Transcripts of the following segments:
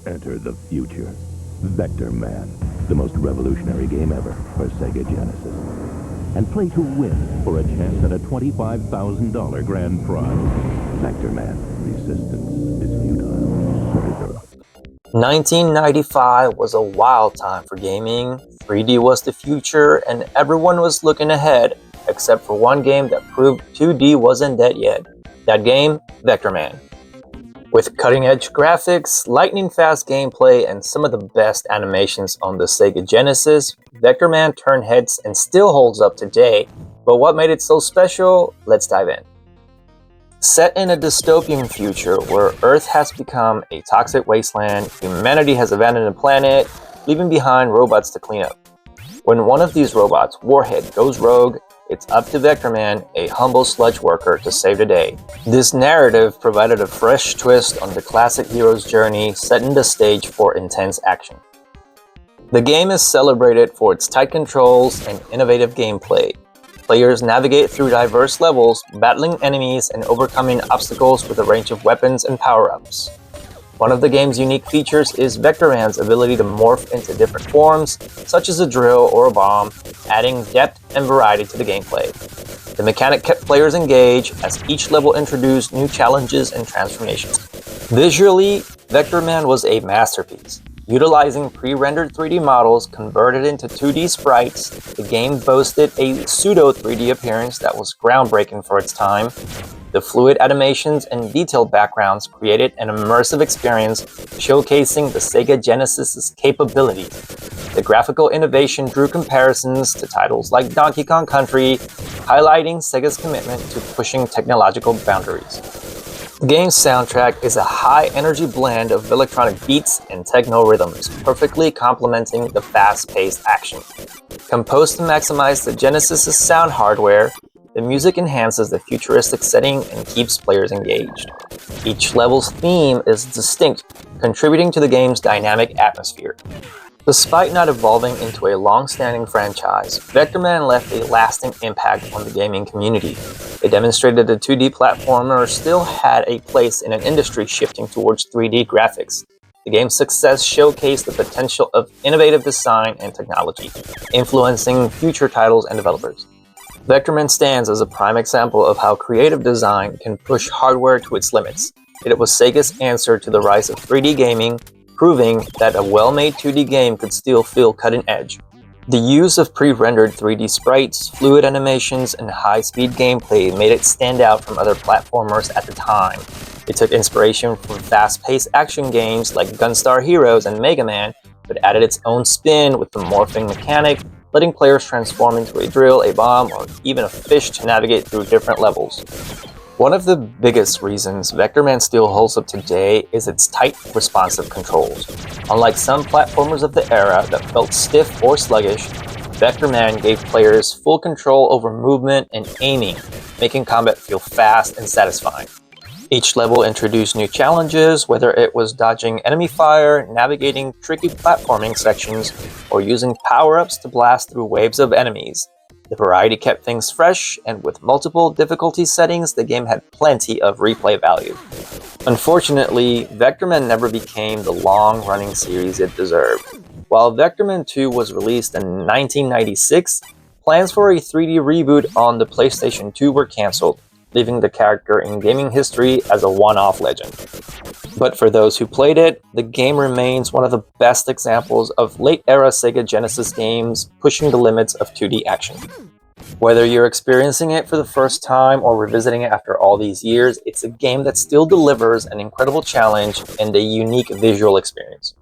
Enter the future. VectorMan, the most revolutionary game ever for Sega Genesis. And play to win for a chance at a $25,000 grand prize. VectorMan, resistance is futile. 1995 was a wild time for gaming. 3D was the future and everyone was looking ahead, except for one game that proved 2D wasn't dead yet. That game, VectorMan. With cutting-edge graphics, lightning-fast gameplay, and some of the best animations on the Sega Genesis, VectorMan turned heads and still holds up today. But what made it so special? Let's dive in. Set in a dystopian future where Earth has become a toxic wasteland, humanity has abandoned the planet, leaving behind robots to clean up. When one of these robots, WarHead, goes rogue, it's up to VectorMan, a humble sludge worker, to save the day. This narrative provided a fresh twist on the classic hero's journey, setting the stage for intense action. The game is celebrated for its tight controls and innovative gameplay. Players navigate through diverse levels, battling enemies and overcoming obstacles with a range of weapons and power-ups. One of the game's unique features is VectorMan's ability to morph into different forms, such as a drill or a bomb, adding depth and variety to the gameplay. The mechanic kept players engaged as each level introduced new challenges and transformations. Visually, VectorMan was a masterpiece. Utilizing pre-rendered 3D models converted into 2D sprites, the game boasted a pseudo-3D appearance that was groundbreaking for its time. The fluid animations and detailed backgrounds created an immersive experience showcasing the Sega Genesis's capabilities. The graphical innovation drew comparisons to titles like Donkey Kong Country, highlighting Sega's commitment to pushing technological boundaries. The game's soundtrack is a high-energy blend of electronic beats and techno rhythms, perfectly complementing the fast-paced action. Composed to maximize the Genesis's sound hardware, the music enhances the futuristic setting and keeps players engaged. Each level's theme is distinct, contributing to the game's dynamic atmosphere. Despite not evolving into a long-standing franchise, VectorMan left a lasting impact on the gaming community. It demonstrated that 2D platformer still had a place in an industry shifting towards 3D graphics. The game's success showcased the potential of innovative design and technology, influencing future titles and developers. VectorMan stands as a prime example of how creative design can push hardware to its limits. It was Sega's answer to the rise of 3D gaming, proving that a well-made 2D game could still feel cutting edge. The use of pre-rendered 3D sprites, fluid animations, and high-speed gameplay made it stand out from other platformers at the time. It took inspiration from fast-paced action games like Gunstar Heroes and Mega Man, but added its own spin with the morphing mechanic, letting players transform into a drill, a bomb, or even a fish to navigate through different levels. One of the biggest reasons VectorMan still holds up today is its tight, responsive controls. Unlike some platformers of the era that felt stiff or sluggish, VectorMan gave players full control over movement and aiming, making combat feel fast and satisfying. Each level introduced new challenges, whether it was dodging enemy fire, navigating tricky platforming sections, or using power-ups to blast through waves of enemies. The variety kept things fresh, and with multiple difficulty settings, the game had plenty of replay value. Unfortunately, VectorMan never became the long-running series it deserved. While VectorMan 2 was released in 1996, plans for a 3D reboot on the PlayStation 2 were cancelled, leaving the character in gaming history as a one-off legend. But for those who played it, the game remains one of the best examples of late-era Sega Genesis games pushing the limits of 2D action. Whether you're experiencing it for the first time or revisiting it after all these years, it's a game that still delivers an incredible challenge and a unique visual experience.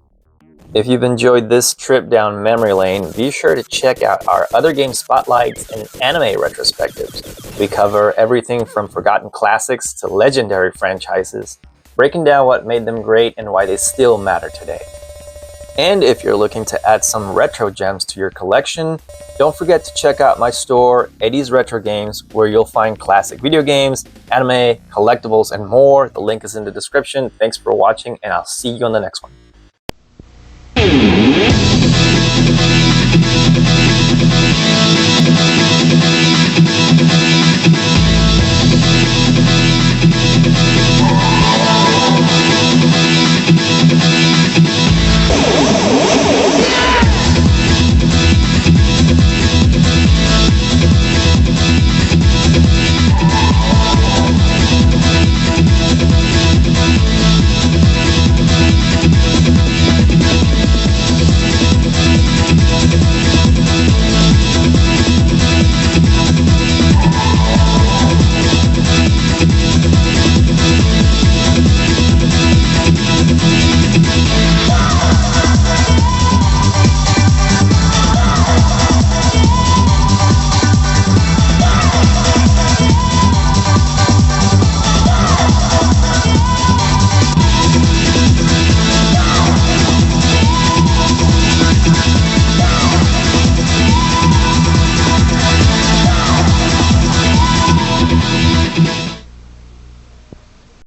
If you've enjoyed this trip down memory lane, be sure to check out our other game spotlights and anime retrospectives. We cover everything from forgotten classics to legendary franchises, breaking down what made them great and why they still matter today. And if you're looking to add some retro gems to your collection, don't forget to check out my store, Eddie's Retro Games, where you'll find classic video games, anime, collectibles, and more. The link is in the description. Thanks for watching, and I'll see you on the next one.